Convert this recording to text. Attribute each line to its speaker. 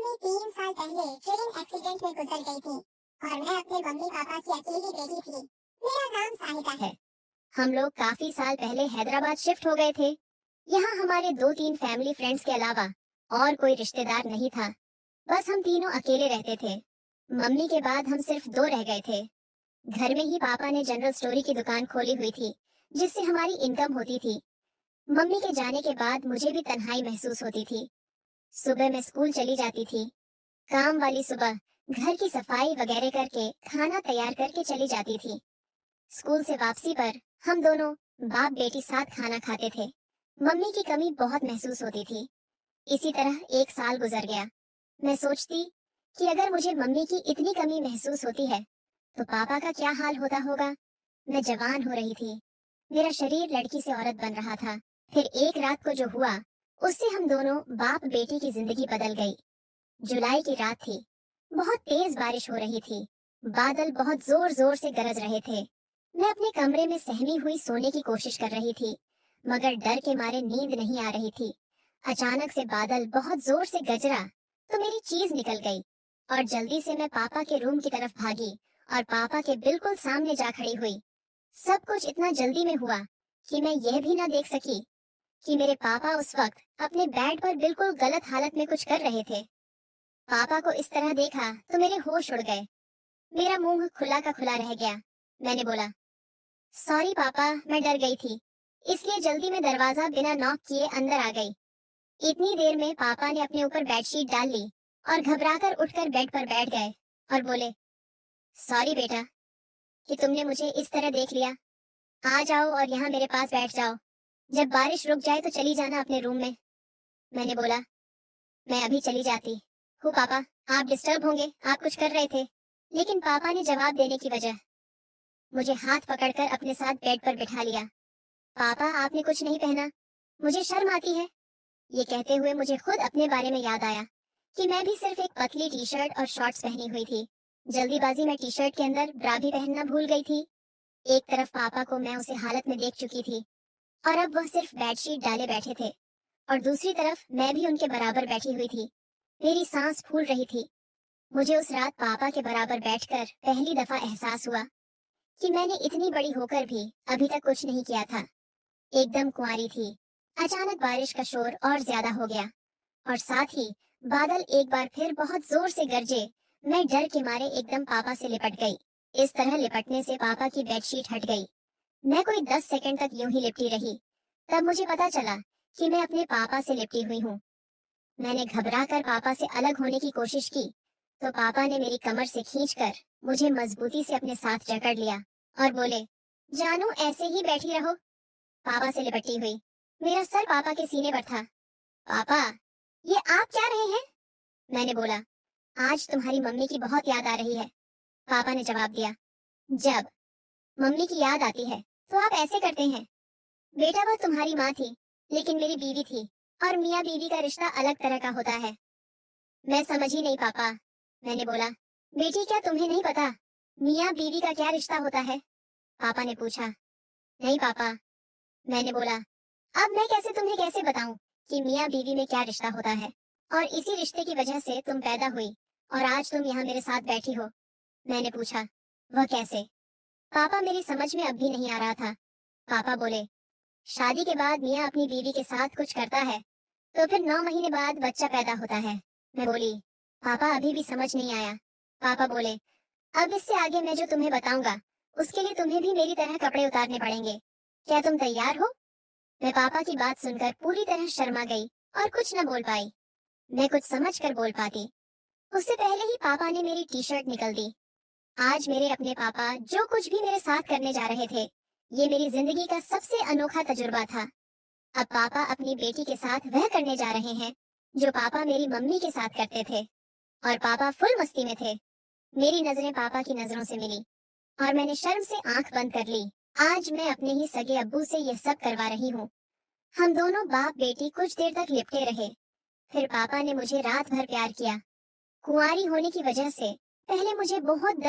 Speaker 1: Mummy 3 साल पहले train accident में गुजर गई थी और मैं अपने मम्मी पापा की अकेली बेटी थी। मेरा नाम साहिदा है।
Speaker 2: हम लोग काफी साल पहले हैदराबाद शिफ्ट हो गए थे। यहाँ हमारे 2-3 फैमिली फ्रेंड्स के अलावा और कोई रिश्तेदार नहीं था। बस हम तीनों अकेले रहते थे। मम्मी के बाद हम सिर्फ 2 रह गए थे। घर में ही पापा ने जनरल स्टोरी की दुकान खोली हुई थी, जिससे हमारी इनकम होती थी। मम्मी के जाने के बाद मुझे भी तन्हाई महसूस होती थी। सुबह मैं स्कूल चली जाती थी। काम वाली सुबह घर की सफाई वगैरह करके खाना तैयार करके चली जाती थी। स्कूल से वापसी पर हम दोनों बाप बेटी साथ खाना खाते थे। मम्मी की कमी बहुत महसूस होती थी। इसी तरह 1 साल गुजर गया। मैं सोचती कि अगर मुझे मम्मी की इतनी कमी महसूस होती है तो पापा का क्या हाल होता होगा। मैं जवान हो रही थी। मेरा शरीर लड़की से औरत बन रहा था। फिर एक रात को जो हुआ, उससे हम दोनों बाप बेटी की जिंदगी बदल गई। जुलाई की रात थी। बहुत तेज बारिश हो रही थी। बादल बहुत जोर जोर से गरज रहे थे। मैं अपने कमरे में सहमी हुई सोने की कोशिश कर रही थी, मगर डर के मारे नींद नहीं आ रही थी। अचानक से बादल बहुत जोर से गरजा तो मेरी चीज निकल गई और जल्दी से मैं पापा के रूम की तरफ भागी और पापा के बिल्कुल सामने जा खड़ी हुई। सब कुछ इतना जल्दी में हुआ कि मैं यह भी ना देख सकी कि मेरे पापा उस वक्त अपने बेड पर बिल्कुल गलत हालत में कुछ कर रहे थे। पापा को इस तरह देखा तो मेरे होश उड़ गए। मेरा मुंह खुला का खुला रह गया। मैंने बोला, सॉरी पापा, मैं डर गई थी, इसलिए जल्दी में दरवाजा बिना नॉक किए अंदर आ गई। इतनी देर में पापा ने अपने ऊपर बेडशीट डाल ली और घबराकर उठकर बेड पर बैठ गए और बोले, सॉरी बेटा कि तुमने मुझे इस तरह देख लिया। आ जाओ और यहाँ मेरे पास बैठ जाओ। जब बारिश रुक जाए तो चली जाना अपने रूम में। मैंने बोला, मैं अभी चली जाती हूँ पापा, आप डिस्टर्ब होंगे, आप कुछ कर रहे थे। लेकिन पापा ने जवाब देने की बजाय मुझे हाथ पकड़कर अपने साथ बेड पर बिठा लिया। पापा, आपने कुछ नहीं पहना, मुझे शर्म आती है। ये कहते हुए मुझे खुद अपने बारे में याद आया कि मैं भी सिर्फ एक पतली टी शर्ट और शॉर्ट्स पहनी हुई थी। जल्दीबाजी में टी शर्ट के अंदर ब्रा भी पहनना भूल गई थी। एक तरफ पापा को मैं उसे हालत में देख चुकी थी और अब वह सिर्फ बेडशीट डाले बैठे थे, और दूसरी तरफ मैं भी उनके बराबर बैठी हुई थी। मेरी सांस फूल रही थी। मुझे उस रात पापा के बराबर बैठकर पहली दफा एहसास हुआ कि मैंने इतनी बड़ी होकर भी अभी तक कुछ नहीं किया था। एकदम कुंवारी थी। अचानक बारिश का शोर और ज्यादा हो गया और साथ ही बादल एक बार फिर बहुत जोर से गरजे। मैं डर के मारे एकदम पापा से लिपट गई। इस तरह लिपटने से पापा की बेडशीट हट गई। मैं कोई 10 सेकंड तक यूं ही लिपटी रही। तब मुझे पता चला कि मैं अपने पापा से लिपटी हुई हूँ। मैंने घबराकर पापा से अलग होने की कोशिश की तो पापा ने मेरी कमर से खींचकर मुझे मजबूती से अपने साथ जकड़ लिया और बोले, जानू ऐसे ही बैठी रहो। पापा से लिपटी हुई मेरा सर पापा के सीने पर था। पापा, ये आप क्या रहे हैं? मैंने बोला, आज तुम्हारी मम्मी की बहुत याद आ रही है। पापा ने जवाब दिया, जब मम्मी की याद आती है तो आप ऐसे करते हैं। बेटा, वह तुम्हारी माँ थी लेकिन मेरी बीवी थी, और मियाँ बीवी का रिश्ता अलग तरह का होता है। मैं समझ ही नहीं पापा। मैंने बोला, बेटी क्या तुम्हें नहीं पता मियाँ बीवी का क्या रिश्ता होता है? पापा ने पूछा। नहीं पापा। मैंने बोला, अब मैं कैसे बताऊं कि मियाँ बीवी में क्या रिश्ता होता है, और इसी रिश्ते की वजह से तुम पैदा हुई और आज तुम यहाँ मेरे साथ बैठी हो। मैंने पूछा, वह कैसे? पापा, मेरी समझ में अब भी नहीं आ रहा था। पापा बोले, शादी के बाद मियाँ अपनी बीवी के साथ कुछ करता है तो फिर 9 महीने बाद बच्चा पैदा होता है। मैं बोली, पापा अभी भी समझ नहीं आया। पापा बोले, अब इससे आगे मैं जो तुम्हें बताऊंगा उसके लिए तुम्हें भी मेरी तरह कपड़े उतारने पड़ेंगे। क्या तुम तैयार हो? मैं पापा की बात सुनकर पूरी तरह शर्मा गई और कुछ न बोल पाई। मैं कुछ समझ कर बोल पाती उससे पहले ही पापा ने मेरी टी शर्ट निकल दी। आज मेरे अपने पापा जो कुछ भी मेरे साथ करने जा रहे थे, ये मेरी जिंदगी का सबसे अनोखा तजुर्बा था। अब पापा अपनी बेटी के साथ वह करने जा रहे हैं जो पापा मेरी मम्मी के साथ करते थे, और पापा फुल मस्ती में थे। मेरी नजरें पापा की नजरों से मिली और मैंने शर्म से आंख बंद कर ली। आज मैं अपने ही सगे अब्बू से ये सब करवा रही हूँ। हम दोनों बाप बेटी कुछ देर तक लिपटे रहे। फिर पापा ने मुझे रात भर प्यार किया। कुंवारी होने की वजह से पहले मुझे बहुत दर्द